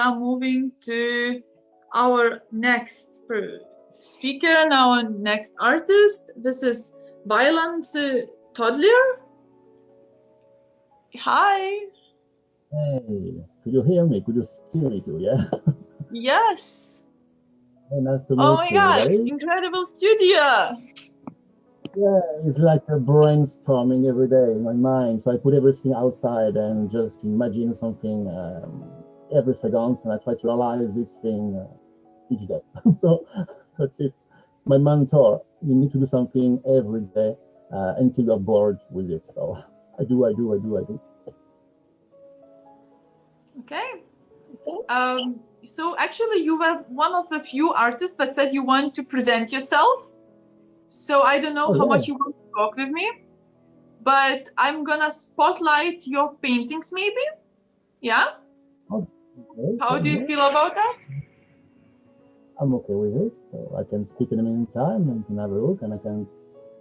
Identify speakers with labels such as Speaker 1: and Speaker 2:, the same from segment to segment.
Speaker 1: now moving to our next speaker and our next artist. This is Violent Toddler. Hi.
Speaker 2: Hey, could you hear me? Could you see me too? Yeah.
Speaker 1: Yes.
Speaker 2: Hey, nice to
Speaker 1: Oh
Speaker 2: meet
Speaker 1: my
Speaker 2: you,
Speaker 1: God,
Speaker 2: everybody.
Speaker 1: incredible studio.
Speaker 2: Yeah, it's like a brainstorming every day in my mind. So I put everything outside and just imagine something every second, and I try to realize this thing each day. So that's it. My mentor. You need to do something every day until you're bored with it. So I do.
Speaker 1: Okay. So actually, you were one of the few artists that said you want to present yourself. So I don't know
Speaker 2: Oh
Speaker 1: how
Speaker 2: yeah.
Speaker 1: much you want to talk with me, but I'm gonna spotlight your paintings, maybe. Yeah.
Speaker 2: Oh, okay.
Speaker 1: How do you
Speaker 2: Yeah.
Speaker 1: feel about that?
Speaker 2: I'm okay with it. So I can speak in the meantime and can have a look, and I can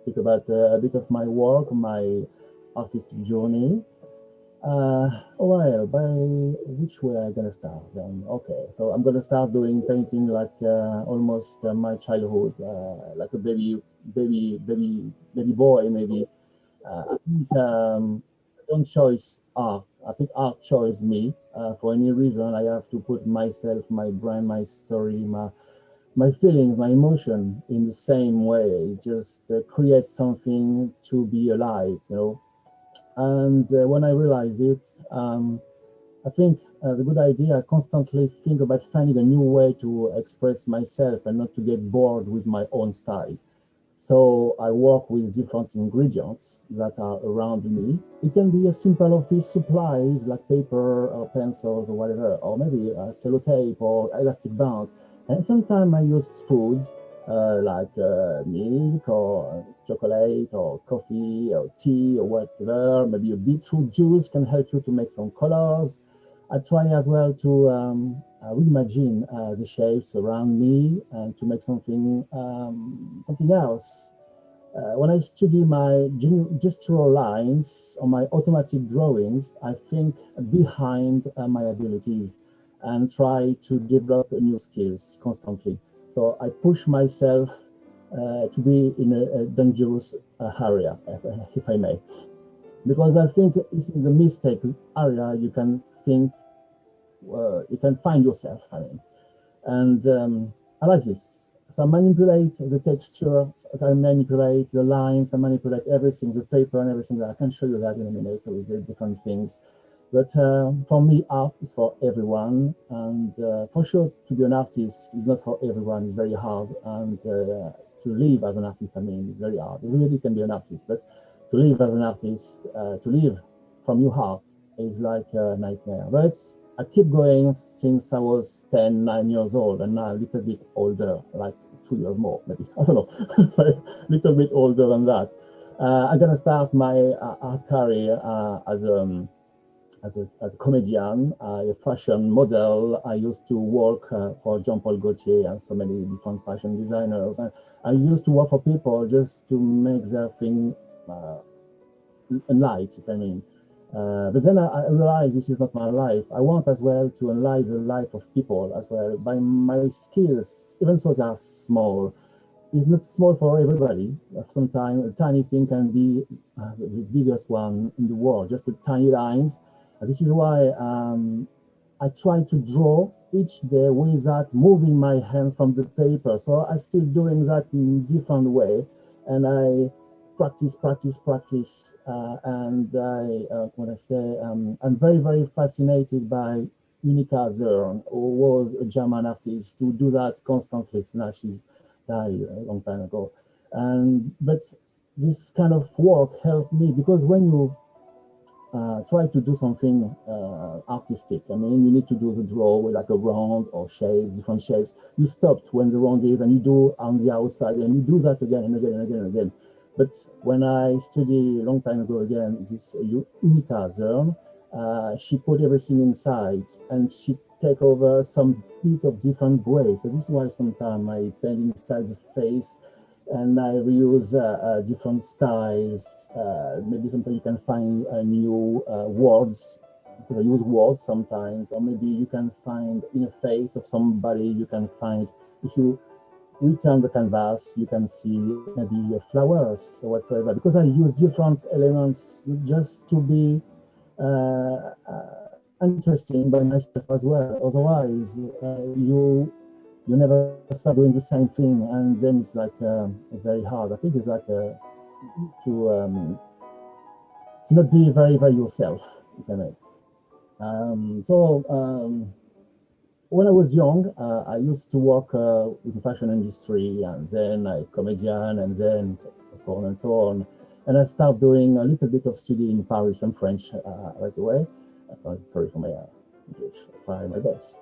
Speaker 2: speak about a bit of my work, my artistic journey. Well, by which way I gonna start then? Okay, so I'm gonna start doing painting like almost my childhood, like a baby boy maybe. I think I don't choose art. I think art chose me. For any reason, I have to put myself, my brand, my story, my feelings, my emotion in the same way. It just create something to be alive, you know. And when I realized it, I think the good idea, I constantly think about finding a new way to express myself and not to get bored with my own style. So I work with different ingredients that are around me. It can be a simple office supplies like paper or pencils or whatever, or maybe a sellotape or elastic band. And sometimes I use foods like milk or chocolate or coffee or tea or whatever. Maybe a beetroot juice can help you to make some colors. I try as well to reimagine the shapes around me and to make something else. When I study my gestural lines or my automatic drawings, I think behind my abilities and try to develop new skills constantly. So I push myself to be in a dangerous area, if I may, because I think this is a mistake area you can find yourself. I mean, and I like this. So I manipulate the texture, I manipulate the lines, I manipulate everything, the paper and everything. I can show you that in a minute with the different things. But for me, art is for everyone, and for sure, to be an artist is not for everyone. It's very hard, and to live as an artist, I mean, it's very hard. Everybody can be an artist, but to live as an artist, to live from your heart, is like a nightmare. But I keep going since I was 10, 9 years old, and now a little bit older, like 2 years more, maybe. I don't know, but a little bit older than that. I'm gonna start my art career as a comedian, a fashion model. I used to work for Jean Paul Gaultier and so many different fashion designers. And I used to work for people just to make their thing uh, light, if I mean. But then I realized this is not my life. I want as well to enlighten the life of people as well by my skills, even though they are small. It's not small for everybody. Sometimes a tiny thing can be the biggest one in the world, just a tiny lines. This is why I try to draw each day without moving my hand from the paper. So I still doing that in different way, and I practice, and when I say I'm very fascinated by Unica Zern, who was a German artist who do that constantly. Now she's died a long time ago, and but this kind of work helped me because when you try to do something artistic. I mean, you need to do the draw with like a round or shape, different shapes. You stopped when the round is, and you do on the outside, and you do that again and again and again and again. But when I studied a long time ago again, this Unica Zern, she put everything inside, and she take over some bit of different gray. So this is why sometimes I paint inside the face and I reuse different styles. Maybe sometimes you can find new words because I use words sometimes, or maybe you can find in a face of somebody, you can find, if you return the canvas, you can see maybe flowers or whatsoever, because I use different elements just to be interesting by myself as well. Otherwise, you never start doing the same thing, and then it's like very hard. I think it's like to not be very yourself, if I may. When I was young, I used to work with the fashion industry, and then I comedian, and then so on and so on. And I started doing a little bit of study in Paris and French right away. Sorry for my English. I try my best.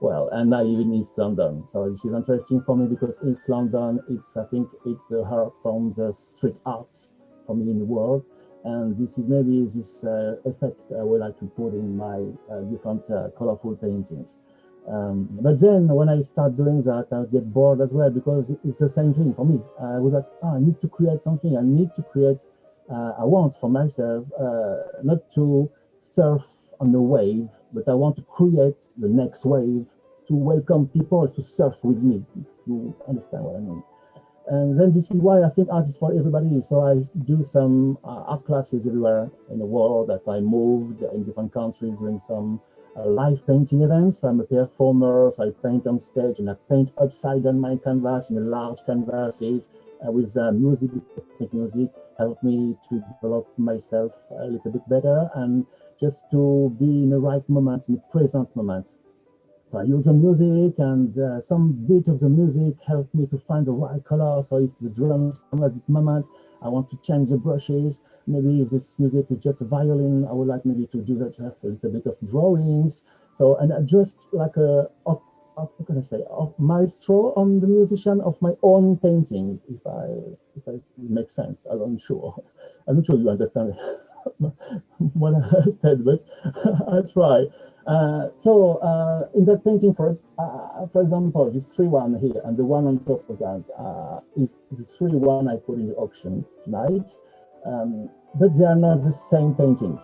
Speaker 2: Well, and I live in East London, so this is interesting for me because East London, I think it's the heart from the street arts for me in the world. And this is maybe this effect I would like to put in my different colorful paintings. But then when I start doing that, I get bored as well because it's the same thing for me. I was like, I need to create something. I need to create. I want for myself not to surf on the wave, but I want to create the next wave to welcome people to surf with me. If you understand what I mean. And then this is why I think art is for everybody. So I do some art classes everywhere in the world. That's why I moved in different countries doing some live painting events. I'm a performer, so I paint on stage and I paint upside down my canvas in a large canvases with music, because music helped me to develop myself a little bit better and just to be in the right moment, in the present moment. So I use the music, and some bit of the music helped me to find the right color. So if the drums come at this moment, I want to change the brushes. Maybe if this music is just a violin, I would like maybe to do that, just a little bit of drawings. So, and I just like what can I say, maestro on the musician of my own painting, if it makes sense. I'm not sure. I'm not sure you understand what I said, but I try. In that painting, for example, this 3-1 here and the one on top of that is the 3-1 I put in the auction tonight, but they are not the same paintings.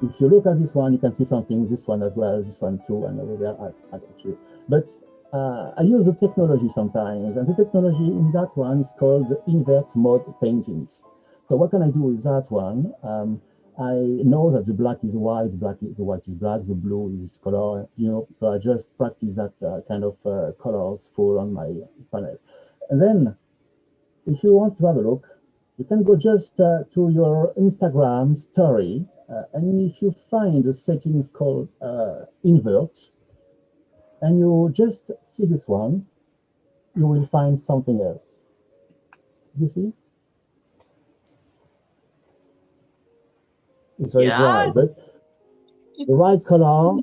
Speaker 2: If you look at this one, you can see something, this one as well, this one too, and over there I got you. But I use the technology sometimes, and the technology in that one is called the invert mode paintings. So what can I do with that one? I know that the black is white, the white is black, the blue is color, so I just practice that kind of colors full on my panel. And then, if you want to have a look, you can go just to your Instagram story, and if you find the settings called invert, and you just see this one, you will find something else. You see? It's very bright, but the right color.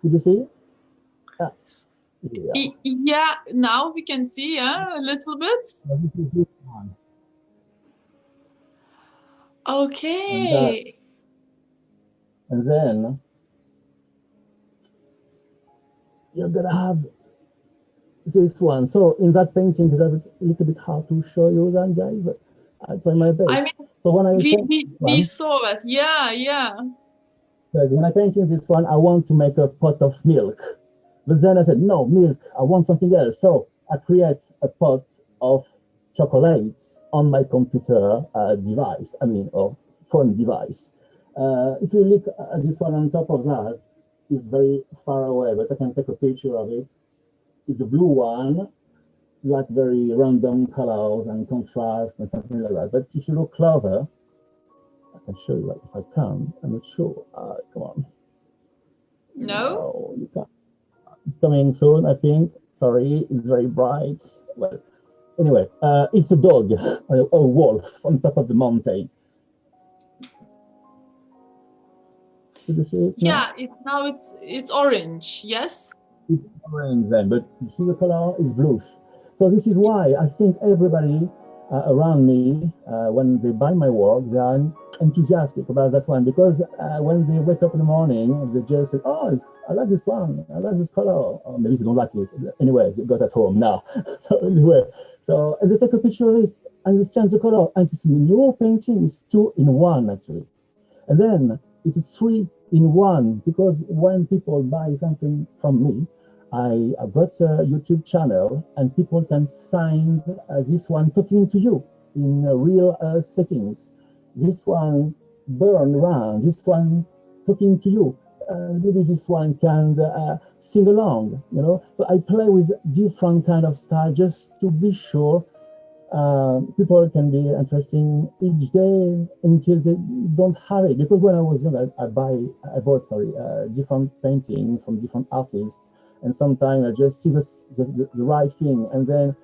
Speaker 2: Did you see?
Speaker 1: Yeah, now we can see a little bit. Okay.
Speaker 2: And then you're gonna have this one. So in that painting, it's a little bit hard to show you that, guys, but I try my best.
Speaker 1: I mean,
Speaker 2: so when
Speaker 1: we saw it. Yeah.
Speaker 2: So when I painted this one, I want to make a pot of milk. But then I said, no, milk, I want something else. So I create a pot of chocolates on my computer device, or phone device. If you look at this one on top of that, it's very far away, but I can take a picture of it. It's a blue one, like very random colors and contrast and something like that. But if you look closer, I can show you if I can. I'm not sure. Come on.
Speaker 1: No,
Speaker 2: you can't. It's coming soon, I think. Sorry, it's very bright. Well, anyway, it's a dog, a wolf on top of the mountain. Did you see it?
Speaker 1: Yeah, now it's orange. Yes.
Speaker 2: It's orange then, but you see the color is bluish. So this is why I think everybody around me, when they buy my work, they are enthusiastic about that one, because when they wake up in the morning, they just say, oh, I like this one, I like this color, or maybe they don't like it. Anyway, they got at home now. So anyway, and they take a picture of it, and they change the color, and it's new painting, it's 2 in 1 actually. And then it is 3 in 1, because when people buy something from me, I've got a YouTube channel, and people can find this one talking to you in real settings. This one burn around, this one talking to you. Maybe this one can sing along, you know. So I play with different kind of style just to be sure people can be interesting each day until they don't have it. Because when I was young, I bought different paintings from different artists, and sometimes I just see the right thing, and then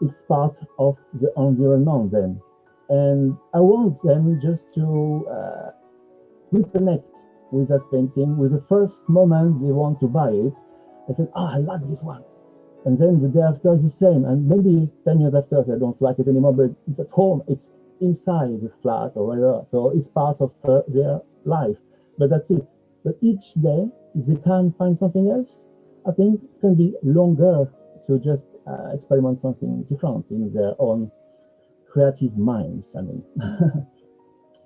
Speaker 2: it's part of the environment then. And I want them just to reconnect with that painting with the first moment they want to buy it. I said, oh, I like this one. And then the day after is the same. And maybe 10 years after, they don't like it anymore, but it's at home, it's inside the flat or whatever. So it's part of their life. But that's it. But each day, if they can find something else, I think it can be longer to just experiment something different in their own creative minds. I mean,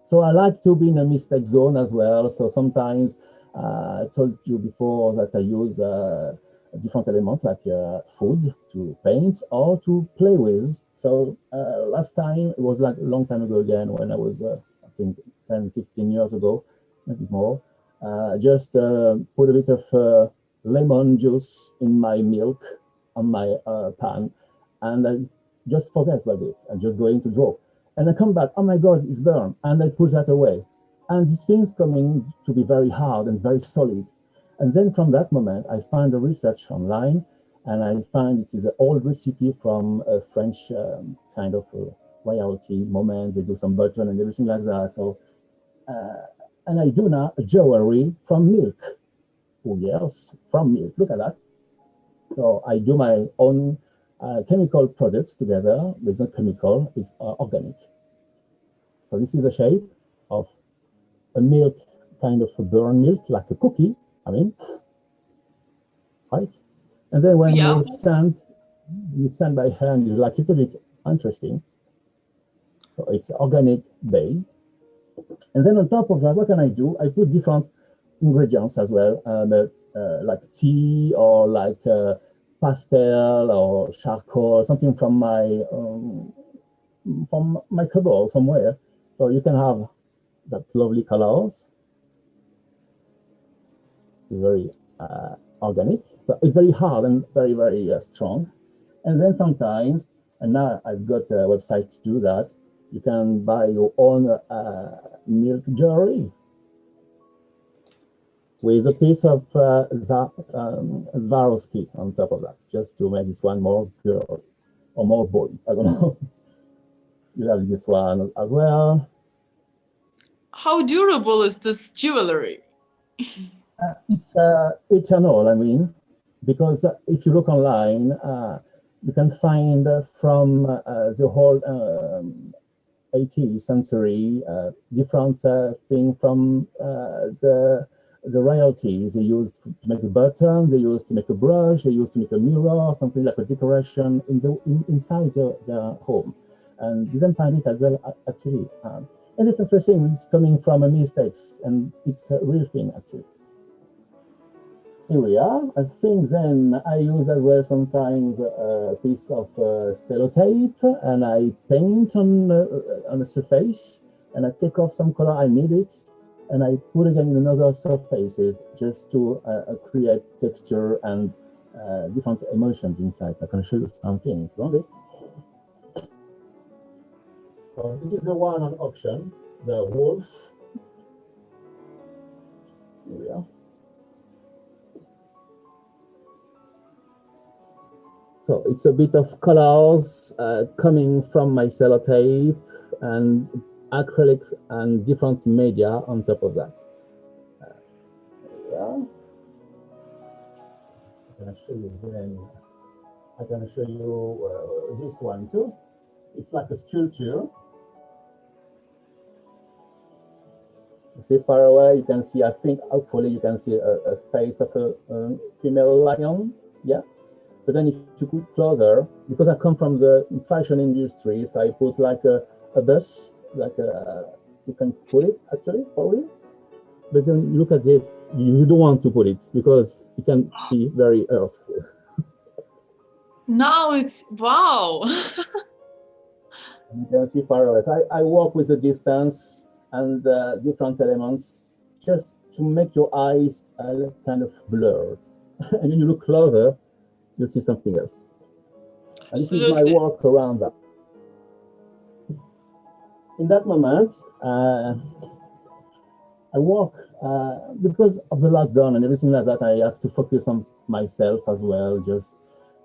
Speaker 2: so I like to be in a mistake zone as well. So sometimes I told you before that I use different elements like food to paint or to play with. So last time, it was like a long time ago again, when I was, I think 10, 15 years ago, maybe more, just put a bit of lemon juice in my milk on my pan, and I just forget about it and just going to draw. And I come back, oh my God, it's burned, and I put that away. And this thing's coming to be very hard and very solid. And then from that moment, I find the research online, and I find it is an old recipe from a French kind of royalty moment. They do some button and everything like that. So, and I do now jewelry from milk. Oh yes, from milk. Look at that. So I do my own chemical products together with not chemical, it's organic. So this is the shape of a milk, kind of a burnt milk, like a cookie, I mean, right? And then when you sand by hand, is like a little bit interesting. So it's organic based. And then on top of that, what can I do? I put different ingredients as well, like tea or like pastel or charcoal, something from my cupboard somewhere. So you can have that lovely colors. Very organic. So it's very hard and very, very strong. And then sometimes, and now I've got a website to do that, you can buy your own milk jewelry with a piece of Swarovski on top of that, just to make this one more girl or more boy. I don't know. You have this one as well.
Speaker 1: How durable is this jewelry?
Speaker 2: It's eternal, I mean, because if you look online, you can find from the whole 18th century different thing from the royalties. They used to make a button, they used to make a brush, they used to make a mirror, something like a decoration inside their home, and you can find it as well actually. And it's interesting. It's coming from a mistakes, and it's a real thing actually. Here we are. I think then I use as well sometimes a piece of sellotape, and I paint on a surface, and I take off some color I need it, and I put again in another surfaces just to create texture and different emotions inside. I can show you something if you want it. So this is the one on auction, the wolf. Here we are. So it's a bit of colors coming from my sellotape and acrylic and different media on top of that. Yeah. I'm gonna show you then. I'm gonna show you this one too. It's like a sculpture. You see far away, you can see, I think, hopefully you can see a face of a female lion. Yeah. But then if you put closer, because I come from the fashion industry, so I put like a bust, like you can put it actually probably. But then look at this. You don't want to put it because it can be very hurtful.
Speaker 1: Now it's wow.
Speaker 2: You can see far away. I work with the distance and different elements just to make your eyes kind of blurred. And when you look closer, you see something else. And this is my work around that. In that moment, I work because of the lockdown and everything like that. I have to focus on myself as well, just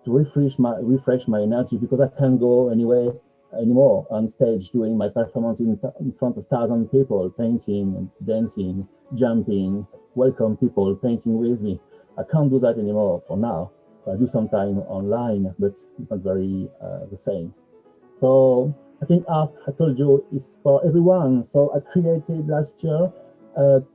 Speaker 2: to refresh my energy, because I can't go anymore on stage doing my performance in front of 1,000 people, painting and dancing, jumping, welcome people painting with me. I can't do that anymore for now. So I do sometime online, but it's not very the same. So I think art, I told you, is for everyone. So I created last year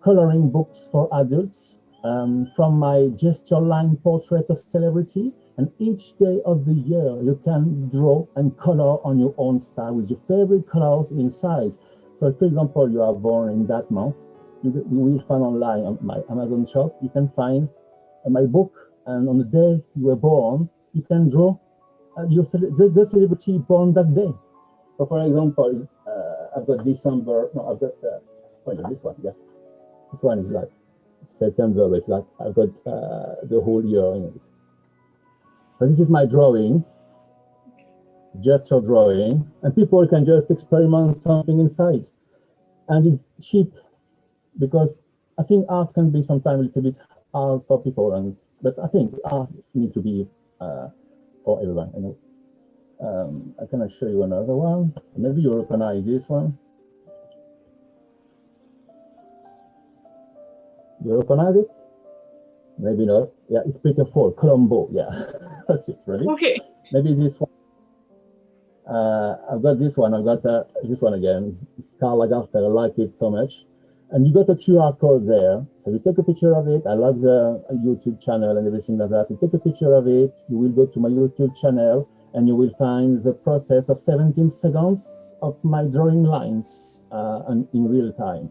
Speaker 2: coloring books for adults from my gesture line portrait of celebrity. And each day of the year, you can draw and color on your own style with your favorite colors inside. So, for example, you are born in that month, you will find online on my Amazon shop, you can find my book. And on the day you were born, you can draw the celebrity born that day. So, for example, I've got December, no, I've got, this one, yeah. This one is like September, but it's like I've got the whole year in it. So this is my drawing, gesture drawing, and people can just experiment something inside. And it's cheap because I think art can be sometimes a little bit hard for people, but I think art needs to be for everyone. You know. I can show you another one. Maybe you recognize this one. You recognize it? Maybe not. Yeah, it's Peter Fall, Colombo. Yeah, that's it, really.
Speaker 1: Okay.
Speaker 2: Maybe this one. I've got this one. I've got this one again. It's Karl Lagerfeld. I like it so much. And you got a QR code there. So you take a picture of it. I love the YouTube channel and everything like that. You take a picture of it. You will go to my YouTube channel and you will find the process of 17 seconds of my drawing lines in real time.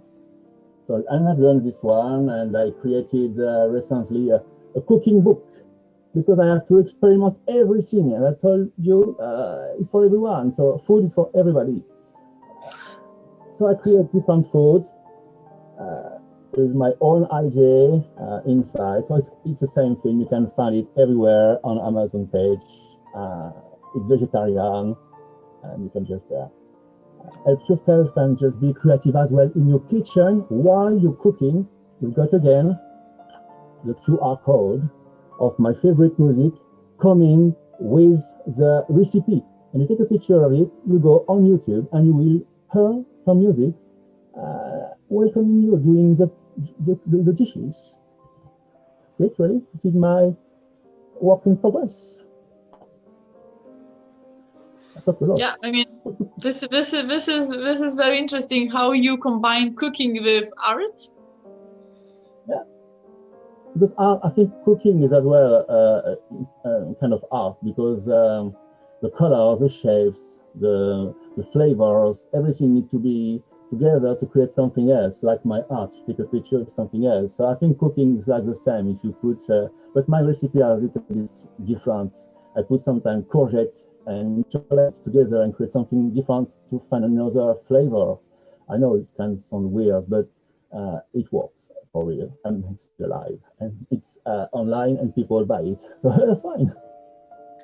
Speaker 2: So I have done this one, and I created recently a cooking book because I have to experiment everything. And I told you it's for everyone. So food is for everybody. So I create different foods with my own idea inside. So it's the same thing. You can find it everywhere on Amazon page. It's vegetarian, and you can just help yourself and just be creative as well in your kitchen while you're cooking. You've got again the QR code of my favorite music coming with the recipe. And you take a picture of it, you go on YouTube and you will hear some music welcoming you doing the dishes. See it really? This is my work in progress.
Speaker 1: Yeah, I mean, this is very interesting how you combine cooking with art.
Speaker 2: Yeah, because art, I think cooking is as well kind of art, because the colors, the shapes, the flavors, everything needs to be together to create something else. Like my art, take a picture of something else. So I think cooking is like the same. If you put, but my recipe are a little bit different. I put sometimes courgette and chocolate together and create something different to find another flavor. I know it can sound weird, but it works for real, and it's alive, and it's online, and people buy it, so that's fine.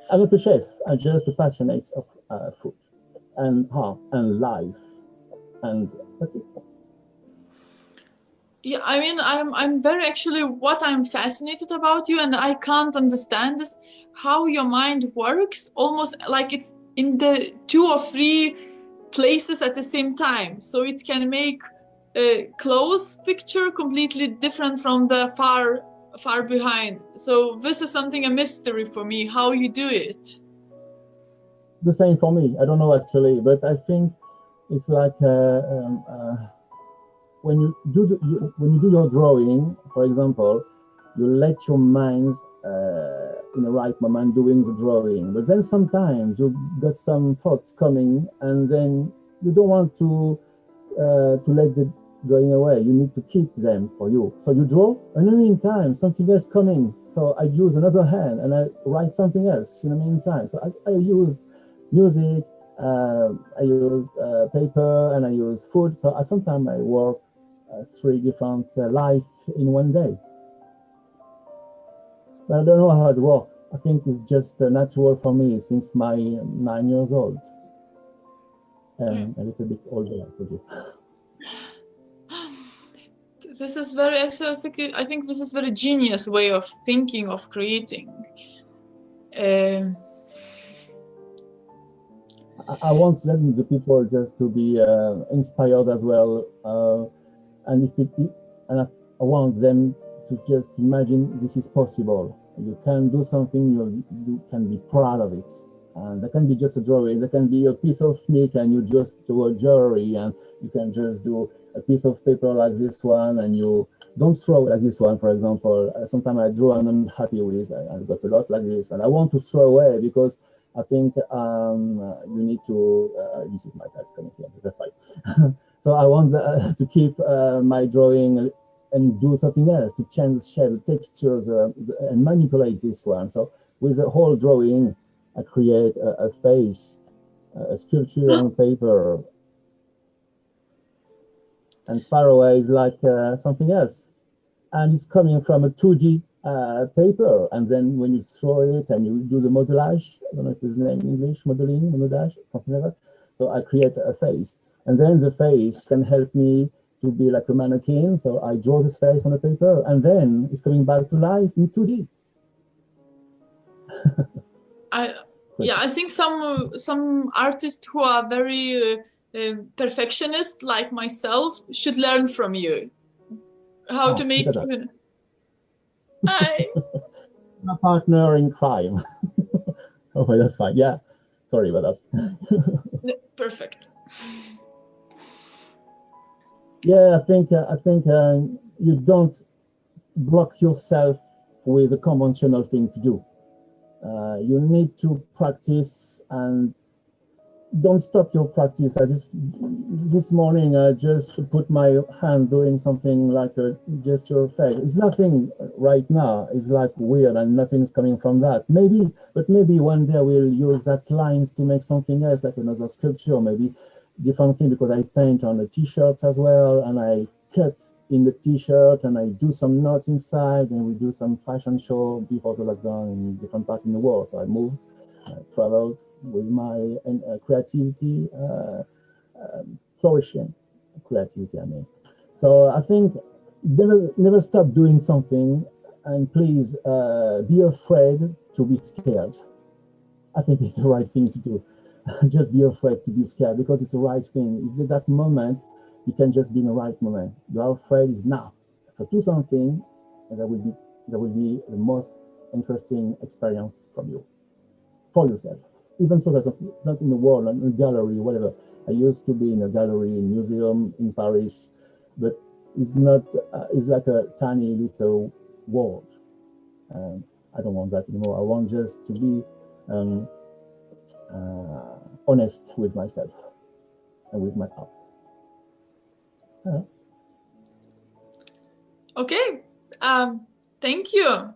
Speaker 2: I'm not a chef. I'm just a passionate of food and art and life, and that's it.
Speaker 1: Yeah, I mean, I'm very actually what I'm fascinated about you, and I can't understand is how your mind works, almost like it's in the 2 or 3 places at the same time. So it can make a close picture completely different from the far behind. So this is something a mystery for me, how you do it.
Speaker 2: The same for me. I don't know actually, but I think it's like when you do your drawing, for example, you let your mind in the right moment doing the drawing, but then sometimes you got some thoughts coming, and then you don't want to to let the drawing away. You need to keep them for you. So you draw, and in the meantime, something else coming. So I use another hand and I write something else in the meantime. So I use music, I use paper, and I use food. So sometimes I work 3 different life in one day. But I don't know how it works. I think it's just natural for me since my 9 years old. And a little bit older, I told you.
Speaker 1: This is very, I think this is very genius way of thinking, of creating.
Speaker 2: I want the people just to be inspired as well, and I want them to just imagine this is possible. You can do something, you can be proud of it. And that can be just a drawing, that can be a piece of meat and you just do a jewelry, and you can just do a piece of paper like this one and you don't throw like this one, for example. Sometimes I draw and I'm happy with, I've got a lot like this and I want to throw away because I think you need to, this is my cat's coming here, that's fine. So I want to keep my drawing and do something else, to change the shape, the textures, and manipulate this one. So with the whole drawing, I create a face, a sculpture on paper, and far away is like something else. And it's coming from a 2D paper, and then when you throw it and you do the modelage, I don't know if it's the name in English, modeling, modelage, something like that. So I create a face, and then the face can help me to be like a mannequin. So I draw this face on the paper, and then it's coming back to life in 2D.
Speaker 1: I think some artists who are very perfectionist, like myself, should learn from you how to make.
Speaker 2: My partner in crime. Oh, that's fine. Yeah, sorry about that.
Speaker 1: Perfect.
Speaker 2: Yeah, I think you don't block yourself with a conventional thing to do. You need to practice and don't stop your practice. This morning I just put my hand doing something like a gesture effect. It's nothing right now. It's like weird and nothing's coming from that. But maybe one day we'll use that lines to make something else, like another sculpture, or maybe different thing, because I paint on the t-shirts as well, and I cut in the t-shirt and I do some knots inside, and we do some fashion show before the lockdown in different parts in the world. So I moved, traveled with my creativity, flourishing creativity, I mean. So I think never stop doing something, and please be afraid to be scared. I think it's the right thing to do. Just be afraid to be scared, because it's the right thing. It's at that moment you can just be in the right moment. You are afraid is now. So do something, and that will be the most interesting experience from you, for yourself. Even so, that's not in the world, in a gallery, whatever. I used to be in a gallery, in a museum in Paris, but it's not. It's like a tiny little world, and I don't want that anymore. I want just to be honest with myself and with my art. Yeah.
Speaker 1: Okay, thank you.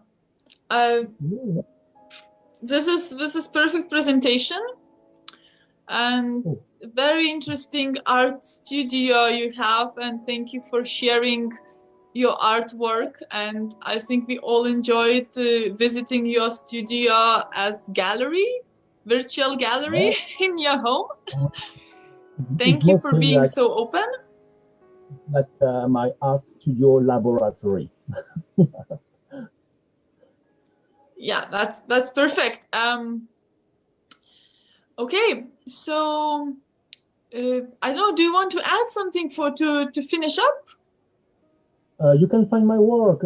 Speaker 1: This is perfect presentation, and very interesting art studio you have, and thank you for sharing your artwork. And I think we all enjoyed visiting your studio as gallery, virtual gallery in your home. Thank you for being so open.
Speaker 2: Like my art studio laboratory.
Speaker 1: Yeah, that's perfect. Okay, so I don't know, do you want to add something to finish up?
Speaker 2: You can find my work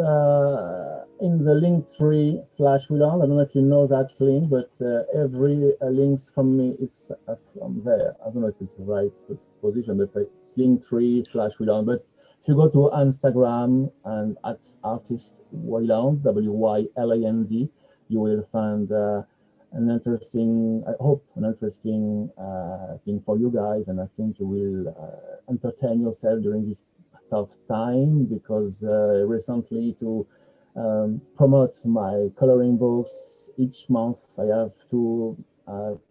Speaker 2: in the Linktree/Willand. I don't know if you know that link, but every links from me is from there. I don't know if it's the right position, but it's Linktree/Willand. But if you go to Instagram and at artist Wyland, WYLAND, you will find an interesting, I hope, an interesting thing for you guys, and I think you will entertain yourself during this tough time, because recently to promote my coloring books each month, I have to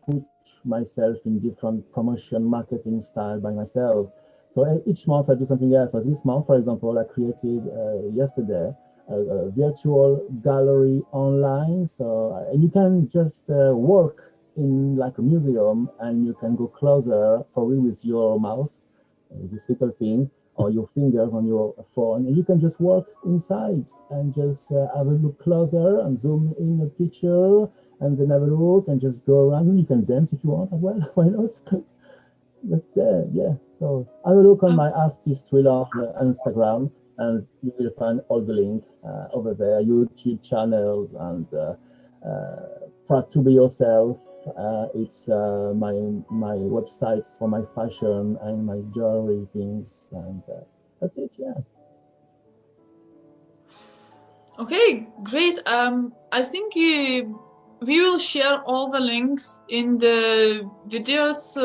Speaker 2: put myself in different promotion marketing style by myself. So each month I do something else. So this month, for example, I created yesterday a virtual gallery online. So and you can just work in like a museum, and you can go closer, probably with your mouth, this little thing, or your fingers on your phone, and you can just work inside and just have a look closer and zoom in a picture, and then have a look and just go around. You can dance if you want as well. Why not? But yeah, so have a look on my Artist Thriller Instagram, and you will find all the link over there, YouTube channels, and Proud to Be Yourself. It's my websites for my fashion and my jewelry things, and that's it. Yeah.
Speaker 1: Okay, great. I think we will share all the links in the videos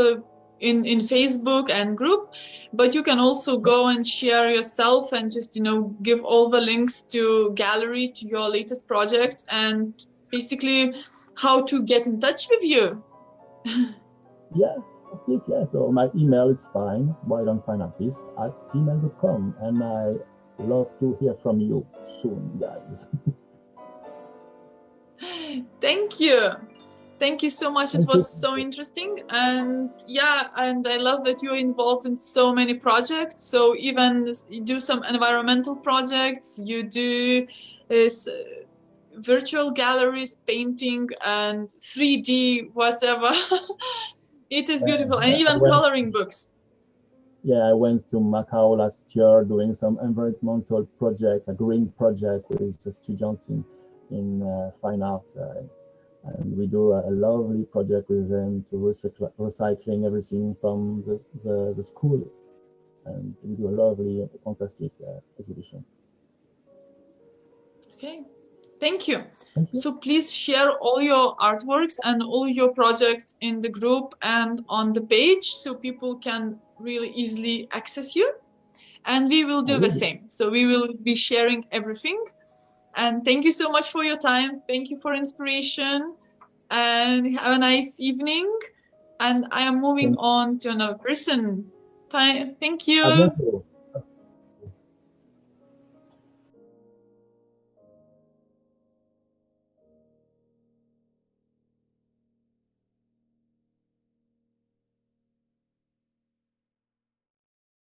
Speaker 1: in Facebook and group, but you can also go and share yourself and just give all the links to gallery, to your latest projects, and basically how to get in touch with you.
Speaker 2: Yeah, that's it. Yeah. So my email is fine, whiteandfineartist@gmail.com, and I love to hear from you soon, guys.
Speaker 1: Thank you. Thank you so much. It
Speaker 2: Thank
Speaker 1: was
Speaker 2: you.
Speaker 1: so interesting. And yeah, and I love that you're involved in so many projects. So even you do some environmental projects, you do virtual galleries, painting, and 3D, whatever. It is beautiful. And
Speaker 2: I
Speaker 1: even
Speaker 2: went,
Speaker 1: coloring books.
Speaker 2: yeah, I went to Macau last year doing some environmental project, a green project with the students in fine art. And we do a lovely project with them to recycling everything from the school. And we do a lovely, fantastic exhibition.
Speaker 1: Okay. Thank you.
Speaker 2: Thank you.
Speaker 1: So please share all your artworks and all your projects in the group and on the page, so people can really easily access you. And we will do the same. So we will be sharing everything. And thank you so much for your time. Thank you for inspiration. And have a nice evening. And I am moving on to another person. Thank you.